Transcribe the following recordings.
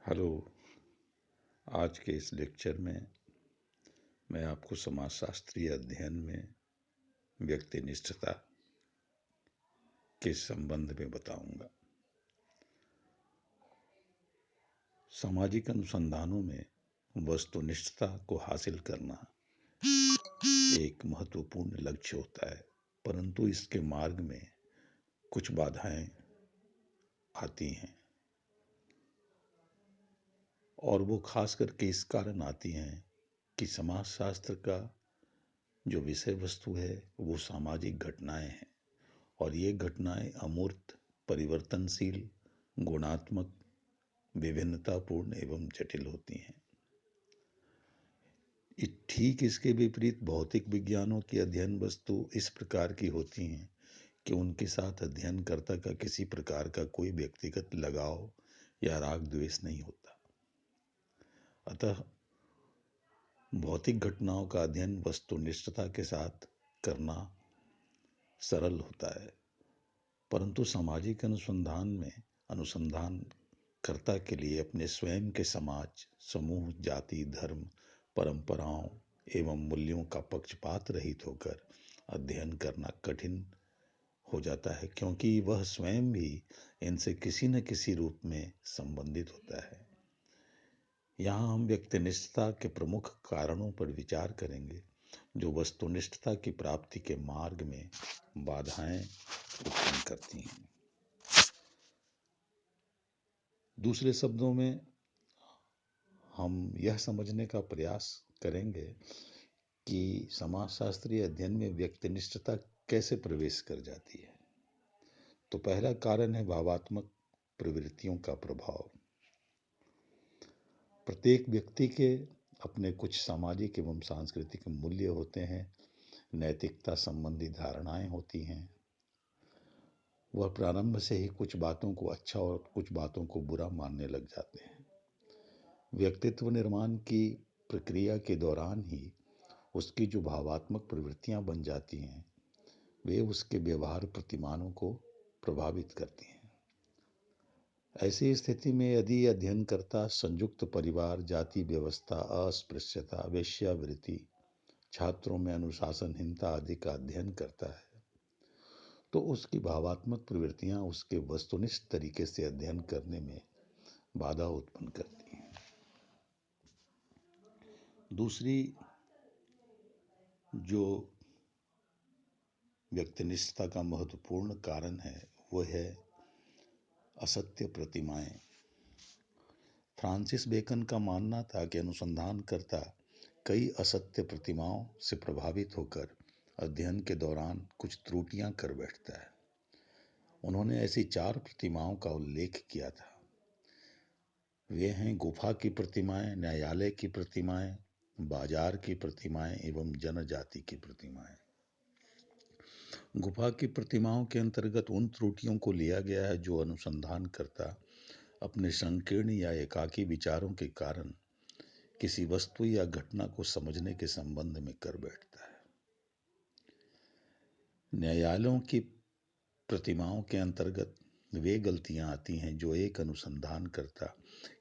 Hello. आज के इस लेक्चर में मैं आपको समाजशास्त्रीय अध्ययन में व्यक्तिनिष्ठता के संबंध में बताऊंगा। सामाजिक अनुसंधानों में वस्तुनिष्ठता को हासिल करना एक महत्वपूर्ण लक्ष्य होता है, परंतु इसके मार्ग में कुछ बाधाएं आती हैं और वो खास करके इस कारण आती हैं कि समाजशास्त्र का जो विषय वस्तु है वो सामाजिक घटनाएं हैं और ये घटनाएं अमूर्त, परिवर्तनशील, गुणात्मक, विभिन्नतापूर्ण एवं जटिल होती हैं। ठीक इसके विपरीत भौतिक विज्ञानों की अध्ययन वस्तु इस प्रकार की होती हैं कि उनके साथ अध्ययनकर्ता का किसी प्रकार का कोई व्यक्तिगत लगाव या राग द्वेष नहीं होता। अतः भौतिक घटनाओं का अध्ययन वस्तुनिष्ठता के साथ करना सरल होता है, परंतु सामाजिक अनुसंधान में अनुसंधानकर्ता के लिए अपने स्वयं के समाज, समूह, जाति, धर्म, परंपराओं एवं मूल्यों का पक्षपात रहित होकर अध्ययन करना कठिन हो जाता है, क्योंकि वह स्वयं भी इनसे किसी न किसी रूप में संबंधित होता है। यहाँ हम व्यक्तिनिष्ठता के प्रमुख कारणों पर विचार करेंगे जो वस्तुनिष्ठता की प्राप्ति के मार्ग में बाधाएं उत्पन्न करती हैं। दूसरे शब्दों में हम यह समझने का प्रयास करेंगे कि समाजशास्त्रीय अध्ययन में व्यक्तिनिष्ठता कैसे प्रवेश कर जाती है। तो पहला कारण है भावात्मक प्रवृत्तियों का प्रभाव। प्रत्येक व्यक्ति के अपने कुछ सामाजिक एवं सांस्कृतिक मूल्य होते हैं, नैतिकता संबंधी धारणाएं होती हैं। वह प्रारंभ से ही कुछ बातों को अच्छा और कुछ बातों को बुरा मानने लग जाते हैं। व्यक्तित्व निर्माण की प्रक्रिया के दौरान ही उसकी जो भावात्मक प्रवृत्तियां बन जाती हैं वे उसके व्यवहार प्रतिमानों को प्रभावित करती हैं। ऐसी स्थिति में यदि अध्ययनकर्ता संयुक्त परिवार, जाति व्यवस्था, अस्पृश्यता, वेश्यावृत्ति, छात्रों में अनुशासनहीनता आदि का अध्ययन करता है तो उसकी भावात्मक प्रवृत्तियां उसके वस्तुनिष्ठ तरीके से अध्ययन करने में बाधा उत्पन्न करती हैं। दूसरी जो व्यक्तिनिष्ठता का महत्वपूर्ण कारण है वो है असत्य प्रतिमाएं। फ्रांसिस बेकन का मानना था कि अनुसंधानकर्ता कई असत्य प्रतिमाओं से प्रभावित होकर अध्ययन के दौरान कुछ त्रुटियां कर बैठता है। उन्होंने ऐसी 4 प्रतिमाओं का उल्लेख किया था। वे हैं गुफा की प्रतिमाएं, न्यायालय की प्रतिमाएं, बाजार की प्रतिमाएं एवं जनजाति की प्रतिमाएं। गुफा की प्रतिमाओं के अंतर्गत उन त्रुटियों को लिया गया है जो अनुसंधानकर्ता अपने संकीर्ण या एकाकी विचारों के कारण किसी वस्तु या घटना को समझने के संबंध में कर बैठता है। न्यायालयों की प्रतिमाओं के अंतर्गत वे गलतियां आती हैं जो एक अनुसंधानकर्ता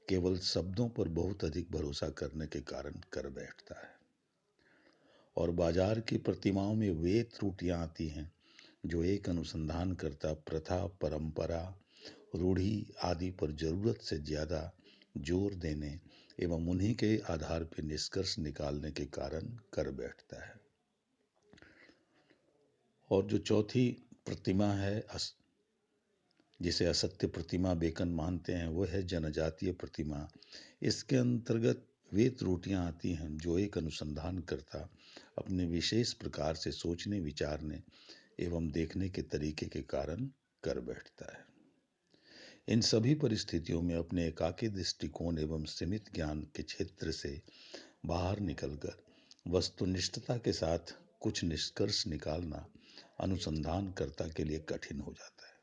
केवल शब्दों पर बहुत अधिक भरोसा करने के कारण कर बैठता है। और बाजार की प्रतिमाओं में वे त्रुटियां आती हैं जो एक अनुसंधानकर्ता प्रथा, परंपरा, रूढ़ी आदि पर जरूरत से ज्यादा जोर देने एवं उन्हीं के आधार पर निष्कर्ष निकालने के कारण कर बैठता है। और जो चौथी प्रतिमा है जिसे असत्य प्रतिमा बेकन मानते हैं वो है जनजातीय प्रतिमा। इसके अंतर्गत वे त्रुटियां आती हैं जो एक अनुसंधानकर्ता अपने विशेष प्रकार से सोचने, विचारने एवं देखने के तरीके के कारण कर बैठता है। इन सभी परिस्थितियों में अपने एकाकी दृष्टिकोण एवं सीमित ज्ञान के क्षेत्र से बाहर निकलकर वस्तुनिष्ठता के साथ कुछ निष्कर्ष निकालना अनुसंधानकर्ता के लिए कठिन हो जाता है।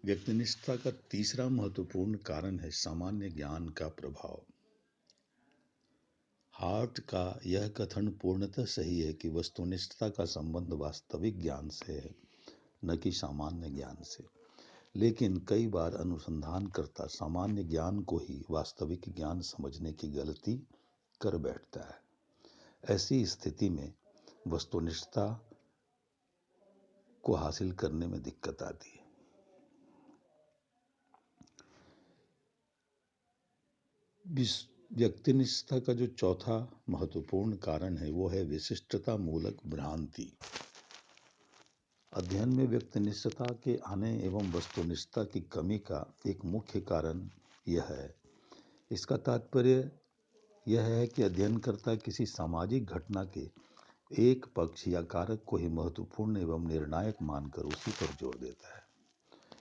व्यक्तिनिष्ठता का तीसरा महत्वपूर्ण कारण है सामान्य ज्ञान का प्रभाव। हार्ट का यह कथन पूर्णतः सही है कि वस्तुनिष्ठता का संबंध वास्तविक ज्ञान से है, न कि सामान्य ज्ञान से। लेकिन कई बार अनुसंधानकर्ता सामान्य ज्ञान को ही वास्तविक ज्ञान समझने की गलती कर बैठता है। ऐसी स्थिति में वस्तुनिष्ठता को हासिल करने में दिक्कत आती है। व्यक्तिनिष्ठता का जो चौथा महत्वपूर्ण कारण है वो है विशिष्टता मूलक भ्रांति। अध्ययन में व्यक्तिनिष्ठता के आने एवं वस्तुनिष्ठता की कमी का एक मुख्य कारण यह है। इसका तात्पर्य यह है कि अध्ययनकर्ता किसी सामाजिक घटना के एक पक्ष या कारक को ही महत्वपूर्ण एवं निर्णायक मानकर उसी पर जोर देता है।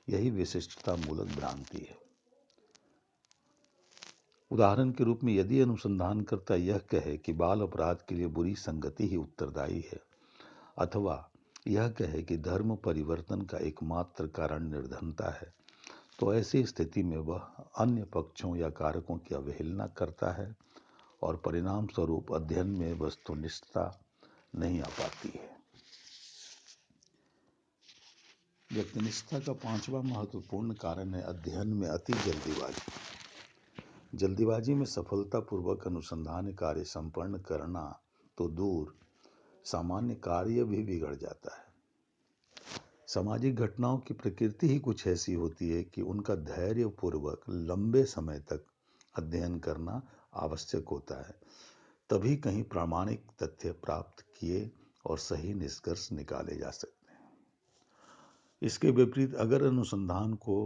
यही विशिष्टता मूलक भ्रांति है। उदाहरण के रूप में यदि अनुसंधानकर्ता यह कहे कि बाल अपराध के लिए बुरी संगति ही उत्तरदायी है, अथवा यह कहे कि धर्म परिवर्तन का एकमात्र कारण निर्धनता है, तो ऐसी स्थिति में वह अन्य पक्षों या कारकों की अवहेलना करता है और परिणाम स्वरूप अध्ययन में वस्तुनिष्ठता नहीं आ पाती है। व्यक्तिनिष्ठता का पांचवा महत्वपूर्ण कारण है अध्ययन में अति जल्दीबाजी। जल्दीबाजी में सफलतापूर्वक अनुसंधान कार्य संपन्न करना तो दूर, सामान्य कार्य भी बिगड़ जाता है। सामाजिक घटनाओं की प्रकृति ही कुछ ऐसी होती है कि उनका धैर्यपूर्वक लंबे समय तक अध्ययन करना आवश्यक होता है, तभी कहीं प्रामाणिक तथ्य प्राप्त किए और सही निष्कर्ष निकाले जा सकते हैं। इसके विपरीत अगर अनुसंधान को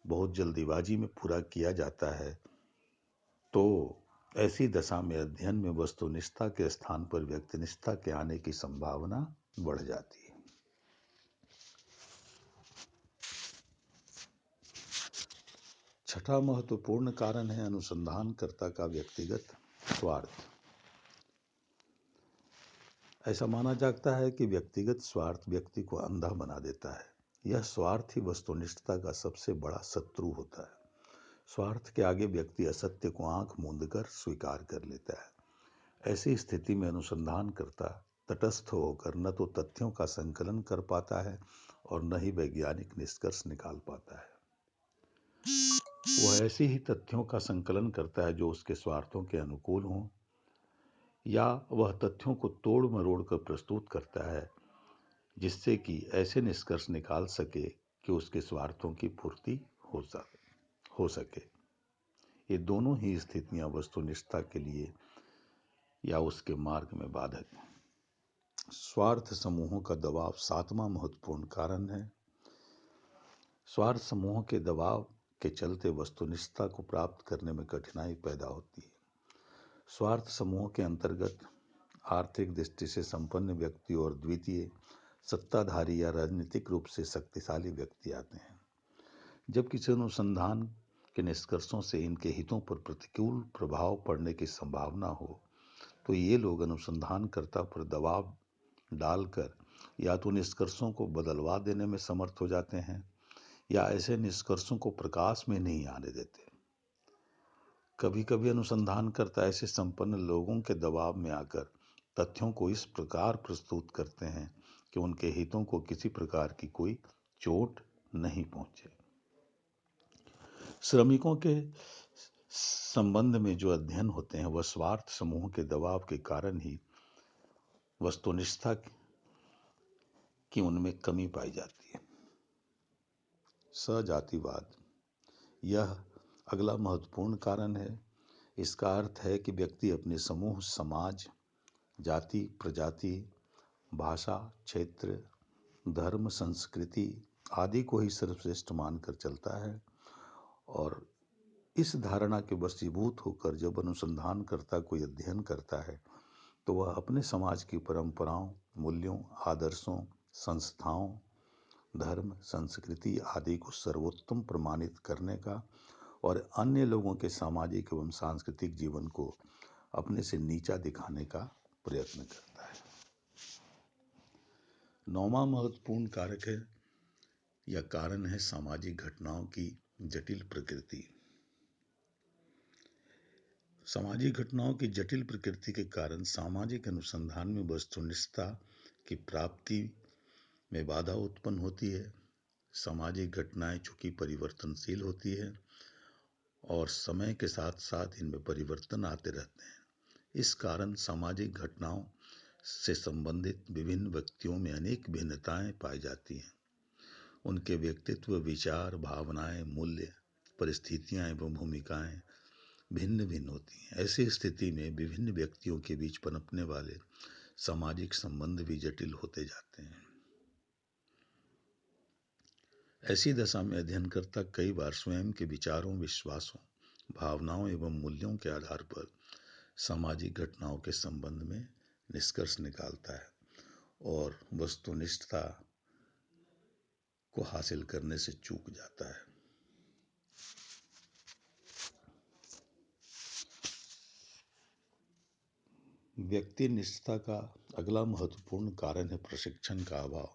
बहुत जल्दीबाजी में पूरा किया जाता है तो ऐसी दशा में अध्ययन में वस्तुनिष्ठता के स्थान पर व्यक्तिनिष्ठता के आने की संभावना बढ़ जाती है। छठा महत्वपूर्ण कारण है अनुसंधानकर्ता का व्यक्तिगत स्वार्थ। ऐसा माना जाता है कि व्यक्तिगत स्वार्थ व्यक्ति को अंधा बना देता है। यह स्वार्थ ही वस्तुनिष्ठता का सबसे बड़ा शत्रु होता है। स्वार्थ के आगे व्यक्ति असत्य को आंख मूंदकर स्वीकार कर लेता है। ऐसी स्थिति में अनुसंधानकर्ता तटस्थ होकर न तो तथ्यों का संकलन कर पाता है और न ही वैज्ञानिक निष्कर्ष निकाल पाता है। वह ऐसे ही तथ्यों का संकलन करता है जो उसके स्वार्थों के अनुकूल हों, या वह तथ्यों को तोड़ मरोड़ कर प्रस्तुत करता है जिससे कि ऐसे निष्कर्ष निकाल सके कि उसके स्वार्थों की पूर्ति हो सके। ये दोनों ही स्थितियां वस्तुनिष्ठता के लिए या उसके मार्ग में बाधक हैं। स्वार्थ समूहों का दबाव सातवां महत्वपूर्ण कारण है। स्वार्थ समूहों के दबाव के चलते वस्तुनिष्ठता को प्राप्त करने में कठिनाई पैदा होती है। स्वार्थ समूहों के अंतर्गत आर्थिक दृष्टि से संपन्न व्यक्ति और द्वितीय सत्ताधारी या राजनीतिक रूप से शक्तिशाली व्यक्ति आते हैं। जब किसी अनुसंधान के निष्कर्षों से इनके हितों पर प्रतिकूल प्रभाव पड़ने की संभावना हो तो ये लोग अनुसंधानकर्ता पर दबाव डालकर या तो निष्कर्षों को बदलवा देने में समर्थ हो जाते हैं या ऐसे निष्कर्षों को प्रकाश में नहीं आने देते। कभी कभी अनुसंधानकर्ता ऐसे संपन्न लोगों के दबाव में आकर तथ्यों को इस प्रकार प्रस्तुत करते हैं कि उनके हितों को किसी प्रकार की कोई चोट नहीं पहुंचे। श्रमिकों के संबंध में जो अध्ययन होते हैं वह स्वार्थ समूह के दबाव के कारण ही वस्तुनिष्ठता की उनमें कमी पाई जाती है। सजातिवाद, यह अगला महत्वपूर्ण कारण है। इसका अर्थ है कि व्यक्ति अपने समूह, समाज, जाति, प्रजाति, भाषा, क्षेत्र, धर्म, संस्कृति आदि को ही सर्वश्रेष्ठ मानकर चलता है और इस धारणा के वशीभूत होकर जब अनुसंधानकर्ता कोई अध्ययन करता है तो वह अपने समाज की परंपराओं, मूल्यों, आदर्शों, संस्थाओं, धर्म, संस्कृति आदि को सर्वोत्तम प्रमाणित करने का और अन्य लोगों के सामाजिक एवं सांस्कृतिक जीवन को अपने से नीचा दिखाने का प्रयत्न करता है। नौवां महत्वपूर्ण कारक है या कारण है सामाजिक घटनाओं की जटिल प्रकृति। सामाजिक घटनाओं की जटिल प्रकृति के कारण सामाजिक अनुसंधान में वस्तुनिष्ठता की प्राप्ति में बाधा उत्पन्न होती है। सामाजिक घटनाएं चूंकि परिवर्तनशील होती है और समय के साथ साथ इनमें परिवर्तन आते रहते हैं, इस कारण सामाजिक घटनाओं से संबंधित विभिन्न व्यक्तियों में अनेक भिन्नताएं पाई जाती हैं। उनके व्यक्तित्व, विचार, भावनाएं, मूल्य, परिस्थितियां एवं भूमिकाएं भिन्न भिन्न होती हैं। ऐसी स्थिति में विभिन्न व्यक्तियों के बीच पनपने वाले सामाजिक संबंध भी जटिल होते जाते हैं। ऐसी दशा में अध्ययनकर्ता कई बार स्वयं के विचारों, विश्वासों, भावनाओं एवं मूल्यों के आधार पर सामाजिक घटनाओं के संबंध में निष्कर्ष निकालता है और वस्तुनिष्ठता को हासिल करने से चूक जाता है। व्यक्तिनिष्ठता का अगला महत्वपूर्ण कारण है प्रशिक्षण का अभाव।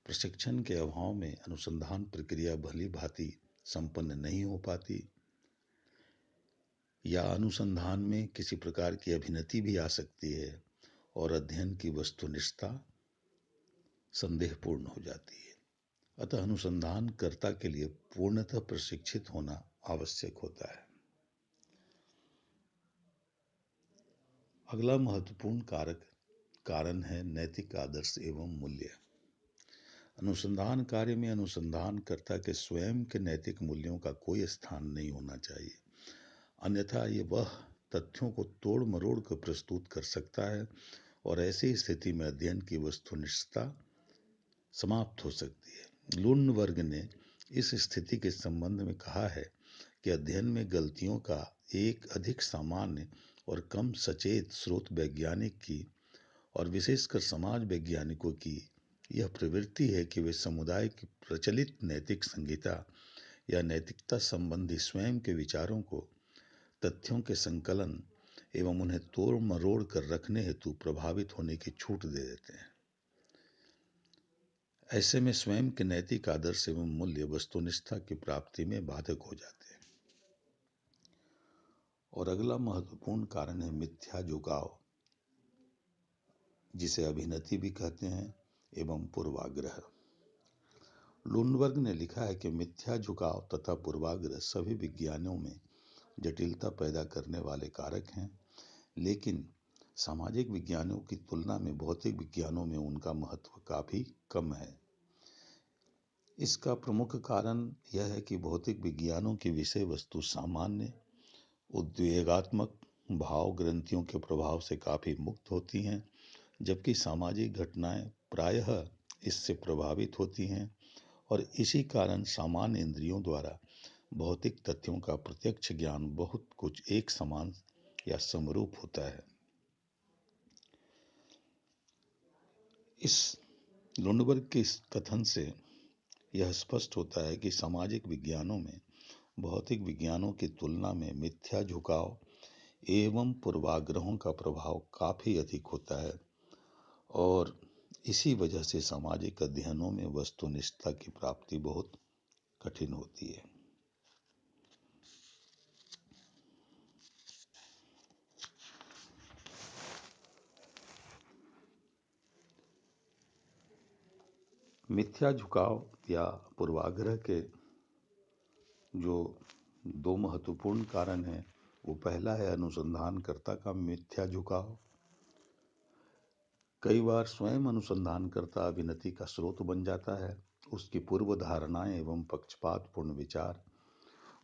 प्रशिक्षण के अभाव में अनुसंधान प्रक्रिया भली भांति संपन्न नहीं हो पाती या अनुसंधान में किसी प्रकार की अभिनति भी आ सकती है और अध्ययन की वस्तुनिष्ठता संदेहपूर्ण हो जाती है। अतः अनुसंधानकर्ता के लिए पूर्णतः प्रशिक्षित होना आवश्यक होता है। अगला महत्वपूर्ण कारण है नैतिक आदर्श एवं मूल्य। अनुसंधान कार्य में अनुसंधानकर्ता के स्वयं के नैतिक मूल्यों का कोई स्थान नहीं होना चाहिए, अन्यथा ये वह तथ्यों को तोड़ मरोड़ कर प्रस्तुत कर सकता है और ऐसी स्थिति में अध्ययन की वस्तुनिष्ठता समाप्त हो सकती है। लुनवर्ग ने इस स्थिति के संबंध में कहा है कि अध्ययन में गलतियों का एक अधिक सामान्य और कम सचेत स्रोत वैज्ञानिक की और विशेषकर समाज वैज्ञानिकों की यह प्रवृत्ति है कि वे समुदाय की प्रचलित नैतिक संहिता या नैतिकता संबंधी स्वयं के विचारों को तथ्यों के संकलन एवं उन्हें तोड़ मरोड़ कर रखने हेतु प्रभावित होने की छूट दे देते हैं। ऐसे में स्वयं के नैतिक आदर्श एवं मूल्य वस्तुनिष्ठता की प्राप्ति में बाधक हो जाते हैं। और अगला महत्वपूर्ण कारण है मिथ्या झुकाव, जिसे अभिनति भी कहते हैं, एवं पूर्वाग्रह। लुनवर्ग ने लिखा है कि मिथ्या झुकाव तथा पूर्वाग्रह सभी विज्ञानों में जटिलता पैदा करने वाले कारक हैं, लेकिन सामाजिक विज्ञानों की तुलना में भौतिक विज्ञानों में उनका महत्व काफी कम है। इसका प्रमुख कारण यह है कि भौतिक विज्ञानों की विषय वस्तु सामान्य उद्वेगात्मक भाव ग्रंथियों के प्रभाव से काफी मुक्त होती हैं, जबकि सामाजिक घटनाएं प्रायः इससे प्रभावित होती हैं और इसी कारण सामान्य इंद्रियों द्वारा भौतिक तथ्यों का प्रत्यक्ष ज्ञान बहुत कुछ एक समान या समरूप होता है। इस लुंडबर्ग के इस कथन से यह स्पष्ट होता है कि सामाजिक विज्ञानों में भौतिक विज्ञानों की तुलना में मिथ्या झुकाव एवं पूर्वाग्रहों का प्रभाव काफी अधिक होता है और इसी वजह से सामाजिक अध्ययनों में वस्तुनिष्ठता की प्राप्ति बहुत कठिन होती है। मिथ्या झुकाव या पूर्वाग्रह के जो दो महत्वपूर्ण कारण हैं, वो पहला है अनुसंधानकर्ता का मिथ्या झुकाव। कई बार स्वयं अनुसंधानकर्ता अभिनति का स्रोत बन जाता है। उसकी पूर्व धारणाएं एवं पक्षपातपूर्ण विचार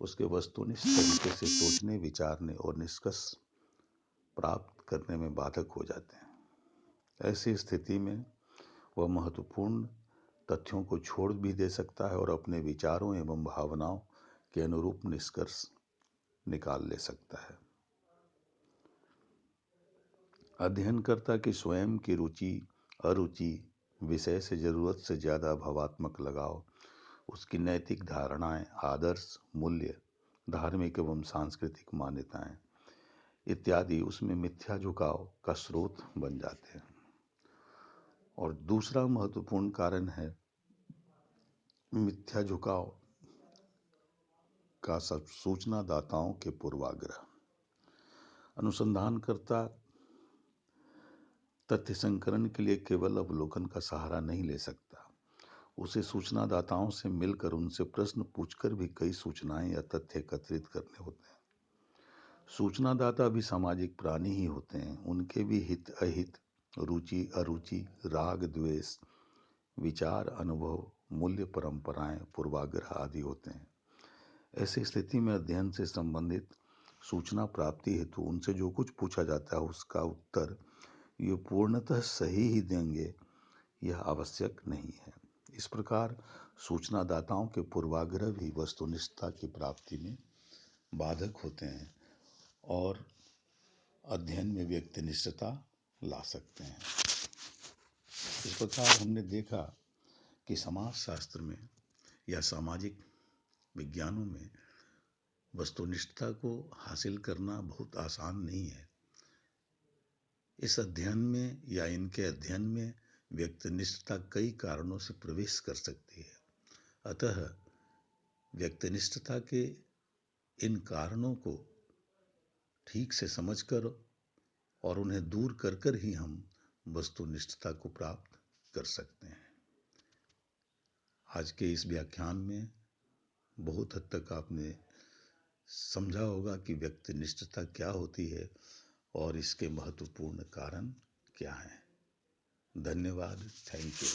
उसके वस्तुनिष्ठ तरीके से सोचने, विचारने और निष्कर्ष प्राप्त करने में बाधक हो जाते हैं। ऐसी स्थिति में वह महत्वपूर्ण तथ्यों को छोड़ भी दे सकता है और अपने विचारों एवं भावनाओं के अनुरूप निष्कर्ष निकाल ले सकता है। अध्ययनकर्ता की स्वयं की रुचि, अरुचि, विषय से जरूरत से ज्यादा भावात्मक लगाव, उसकी नैतिक धारणाएं, आदर्श, मूल्य, धार्मिक एवं सांस्कृतिक मान्यताएं इत्यादि उसमें मिथ्या झुकाव का स्रोत बन जाते हैं। और दूसरा महत्वपूर्ण कारण है मिथ्या झुकाव का सब सूचना दाताओं के पूर्वाग्रह। अनुसंधानकर्ता तथ्य संकलन के लिए केवल अवलोकन का सहारा नहीं ले सकता, उसे सूचनादाताओं से मिलकर उनसे प्रश्न पूछकर भी कई सूचनाएं या तथ्य एकत्रित करने होते हैं। सूचनादाता भी सामाजिक प्राणी ही होते हैं। उनके भी हित अहित, रुचि अरुचि, राग द्वेष, विचार अनुभव, मूल्य परंपराएं, पूर्वाग्रह आदि होते हैं। ऐसी स्थिति में अध्ययन से संबंधित सूचना प्राप्ति हेतु उनसे जो कुछ पूछा जाता है उसका उत्तर ये पूर्णतः सही ही देंगे यह आवश्यक नहीं है। इस प्रकार सूचनादाताओं के पूर्वाग्रह भी वस्तुनिष्ठता की प्राप्ति में बाधक होते हैं और अध्ययन में व्यक्तिनिष्ठता ला सकते हैं। इस प्रकार हमने देखा कि समाज शास्त्र में या सामाजिक विज्ञानों में वस्तुनिष्ठता को हासिल करना बहुत आसान नहीं है। इस अध्ययन में या इनके अध्ययन में व्यक्तिनिष्ठता कई कारणों से प्रवेश कर सकती है। अतः व्यक्तिनिष्ठता के इन कारणों को ठीक से समझकर और उन्हें दूर कर कर ही हम वस्तुनिष्ठता को प्राप्त कर सकते हैं। आज के इस व्याख्यान में बहुत हद तक आपने समझा होगा कि व्यक्तिनिष्ठता क्या होती है और इसके महत्वपूर्ण कारण क्या हैं। धन्यवाद। Thank you.